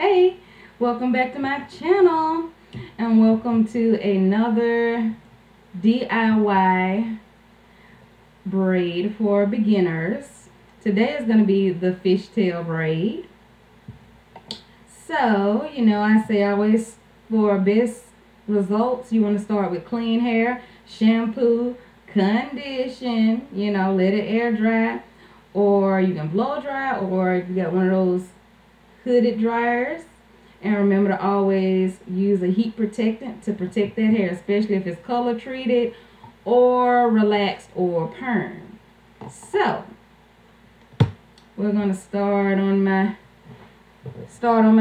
Hey, welcome back to my channel and welcome to another DIY braid for beginners. Today is going to be the fishtail braid. So, I say always for best results, you want to start with clean hair, shampoo, condition, let it air dry, or you can blow dry, or if you got one of those hooded dryers. And remember to always use a heat protectant to protect that hair, especially if it's color treated or relaxed or perm. So we're going to start on my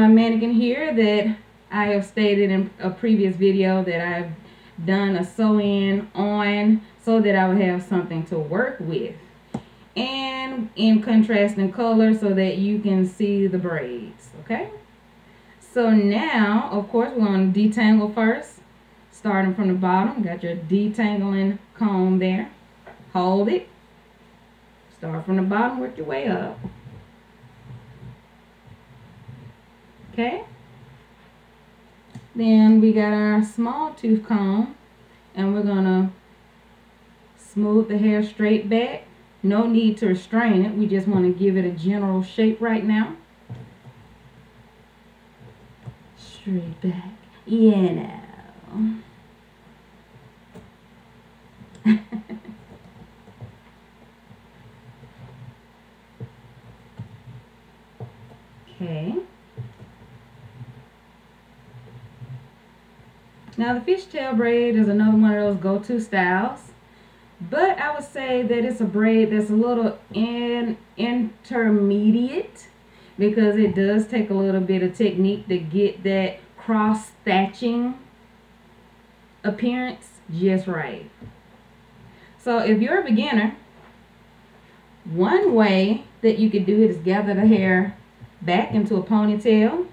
mannequin here that I have stated in a previous video that I've done a sew-in on so that I would have something to work with, and in contrasting color so that you can see the braids. Okay, so now of course we're going to detangle first, starting from the bottom. Got your detangling comb there. Hold it, start from the bottom, work your way up. Okay, then we got our small tooth comb and we're gonna smooth the hair straight back. No need to restrain it, we just want to give it a general shape right now. Straight back, Okay. Now the fishtail braid is another one of those go-to styles. But I would say that it's a braid that's a little intermediate, because it does take a little bit of technique to get that cross-thatching appearance just right. So if you're a beginner, one way that you could do it is gather the hair back into a ponytail,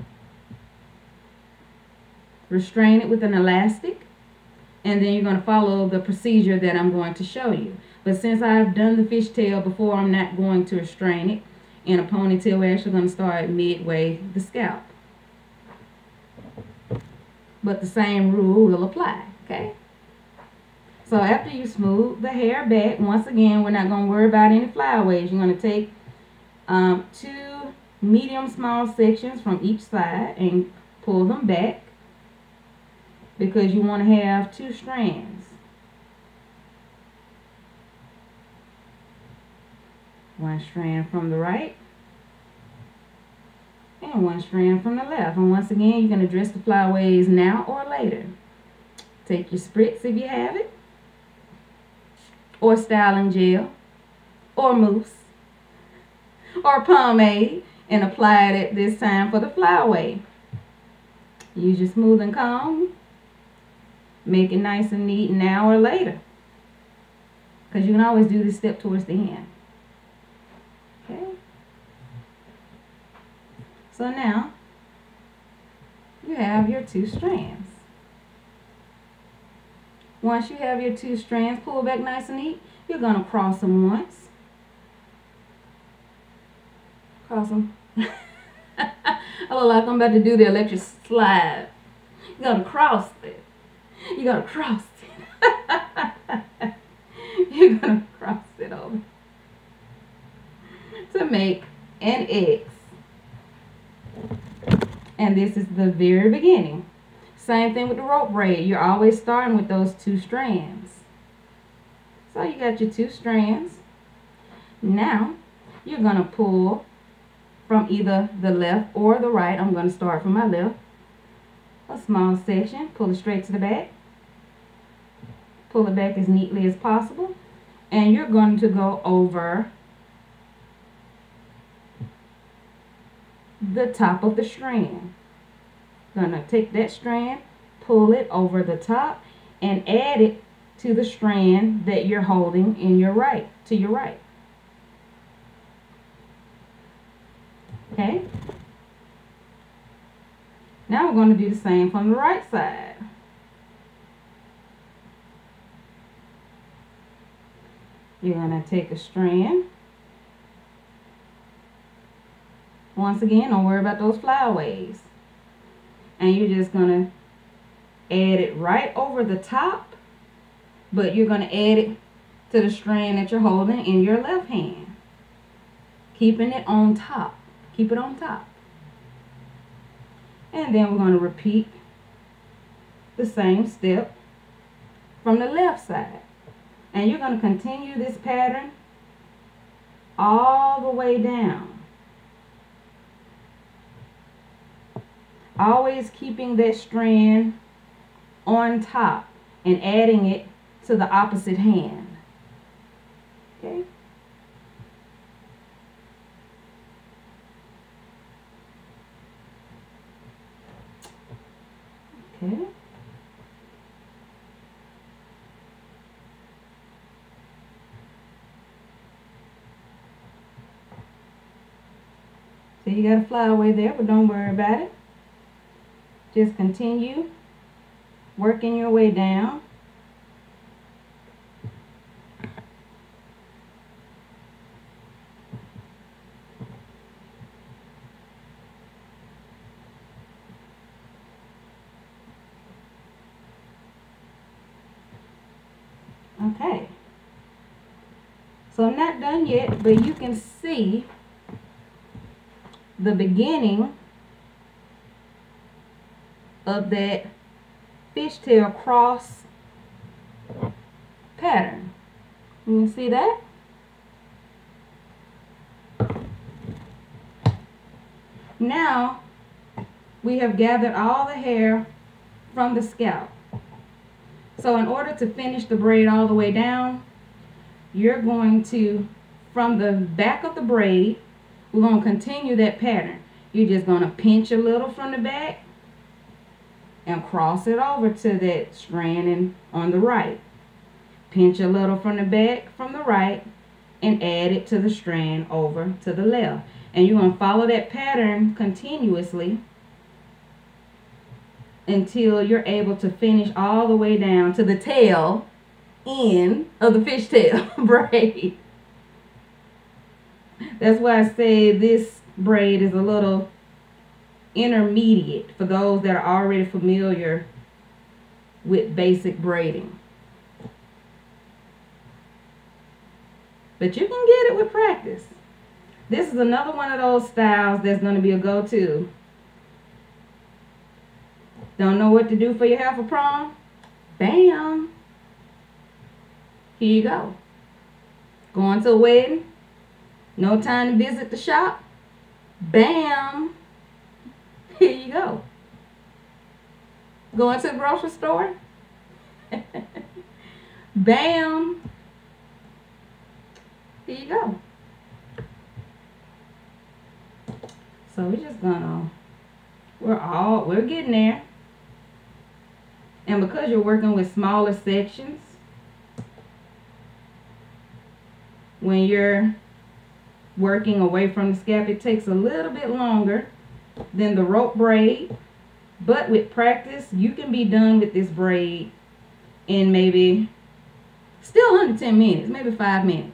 restrain it with an elastic, and then you're going to follow the procedure that I'm going to show you. But since I've done the fishtail before, I'm not going to restrain it in a ponytail. We're actually going to start midway the scalp. But the same rule will apply, okay? So after you smooth the hair back, once again, we're not going to worry about any flyaways. You're going to take 2 medium small sections from each side and pull them back, because you want to have 2 strands. One strand from the right and one strand from the left. And once again, you can address the flyaways now or later. Take your spritz if you have it, or styling gel, or mousse, or pomade, and apply it at this time for the flyaway. Use your smoothing comb. Make it nice and neat now or later, because you can always do this step towards the end. Okay, so now you have your 2 strands. Once you have your 2 strands pulled back nice and neat, you're going to cross them once. Cross them. I look like I'm about to do the electric slide. You're going to cross it. You gotta cross it. You're gonna cross it over to make an X. And this is the very beginning. Same thing with the rope braid. You're always starting with those 2 strands. So you got your 2 strands. Now you're gonna pull from either the left or the right. I'm gonna start from my left. A small section, pull it straight to the back. Pull it back as neatly as possible, and you're going to go over the top of the strand. Gonna take that strand, pull it over the top, and add it to the strand that you're holding in your right, to your right. Okay? Now we're going to do the same from the right side. You're going to take a strand. Once again, don't worry about those flyaways. and you're just gonna add it right over the top, but you're gonna add it to the strand that you're holding in your left hand, keeping it on top. Keep it on top. And then we're going to repeat the same step from the left side. And you're going to continue this pattern all the way down. Always keeping that strand on top and adding it to the opposite hand. Okay? Okay. So you got a flyaway there, but don't worry about it. Just continue working your way down. Okay, so I'm not done yet, but you can see the beginning of that fishtail cross pattern. You can see that? Now we have gathered all the hair from the scalp. So in order to finish the braid all the way down, you're going to, from the back of the braid, we're going to continue that pattern. You're just going to pinch a little from the back and cross it over to that strand on the right. Pinch a little from the back from the right and add it to the strand over to the left. And you're going to follow that pattern continuously until you're able to finish all the way down to the tail end of the fishtail braid. That's why I say this braid is a little intermediate for those that are already familiar with basic braiding. But you can get it with practice. This is another one of those styles that's going to be a go-to. Don't know what to do for your hair for prom? Bam! Here you go. Going to a wedding? No time to visit the shop? Bam! Here you go. Going to the grocery store? Bam! Here you go. So we're just gonna, we're getting there. And because you're working with smaller sections, when you're working away from the scalp, it takes a little bit longer than the rope braid. But with practice, you can be done with this braid in maybe, still under 10 minutes, maybe 5 minutes.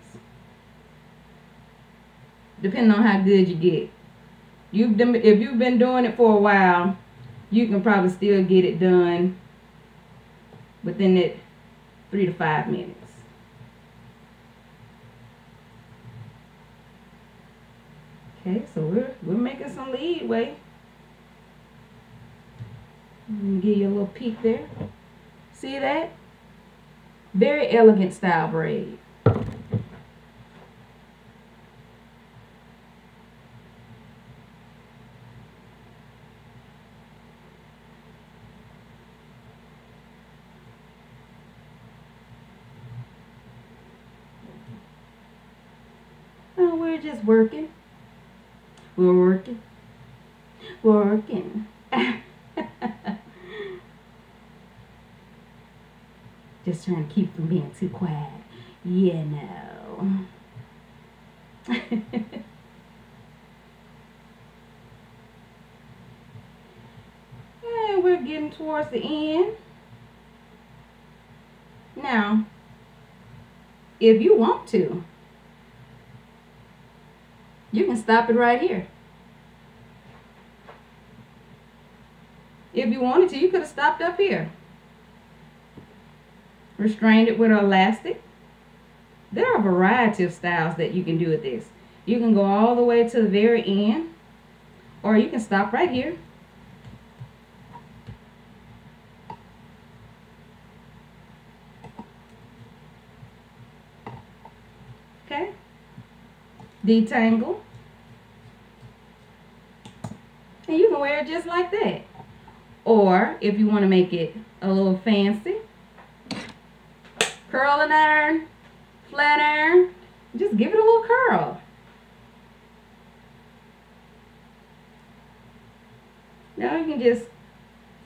Depending on how good you get. If you've been doing it for a while, you can probably still get it done within that 3 to 5 minutes. Okay, so we're making some leadway. Give you a little peek there. See that? Very elegant style braid. Oh, we're just working. We're working. Working. Just trying to keep from being too quiet. You know. And we're getting towards the end. Now, if you want to, you can stop it right here. If you wanted to, you could have stopped up here. Restrained it with an elastic. There are a variety of styles that you can do with this. You can go all the way to the very end, or you can stop right here. Okay. Detangle. And you can wear it just like that. Or if you want to make it a little fancy, curling iron, flat iron, just give it a little curl. Now you can just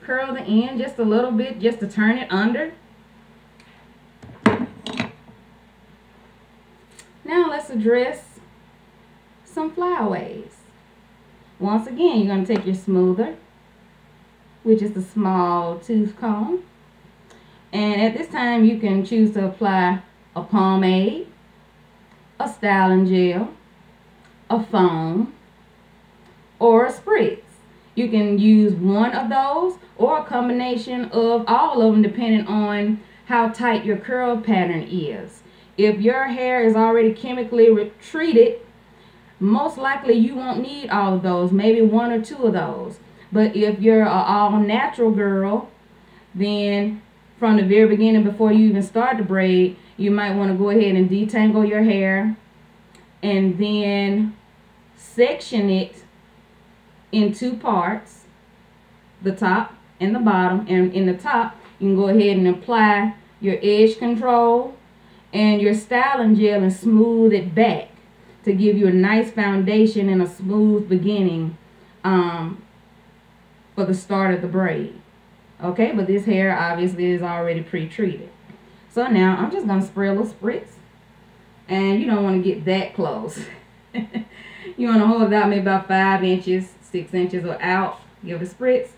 curl the end just a little bit just to turn it under. Now let's address some flyaways. Once again, you're going to take your smoother, which is the small tooth comb. And at this time, you can choose to apply a pomade, a styling gel, a foam, or a spritz. You can use one of those or a combination of all of them depending on how tight your curl pattern is. If your hair is already chemically treated, most likely you won't need all of those, maybe one or two of those. But if you're an all-natural girl, then from the very beginning, before you even start to braid, you might want to go ahead and detangle your hair and then section it in two parts, the top and the bottom. And in the top, you can go ahead and apply your edge control and your styling gel and smooth it back to give you a nice foundation and a smooth beginning for the start of the braid. Okay, but this hair obviously is already pre-treated. So now I'm just going to spray a little spritz. And you don't want to get that close. You want to hold it out maybe about 5 inches, 6 inches or out. Give it a spritz.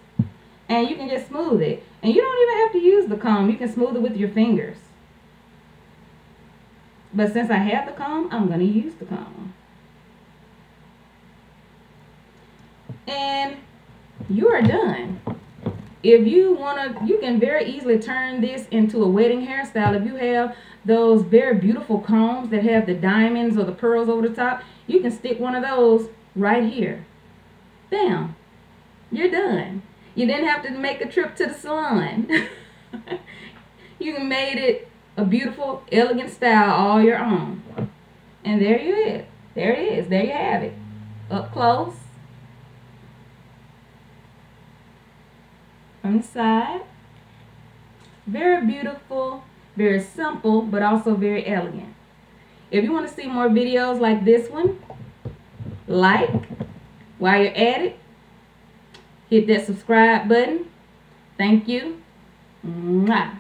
And you can just smooth it. And you don't even have to use the comb. You can smooth it with your fingers. But since I have the comb, I'm going to use the comb. And you are done. If you want to, you can very easily turn this into a wedding hairstyle. If you have those very beautiful combs that have the diamonds or the pearls over the top, you can stick one of those right here. Bam. You're done. You didn't have to make a trip to the salon. You made it a beautiful, elegant style all your own. And there you is. There it is. There you have it. Up close. From the side. Very beautiful, very simple, but also very elegant. If you want to see more videos like this one, like, while you're at it, hit that subscribe button. Thank you. Mwah.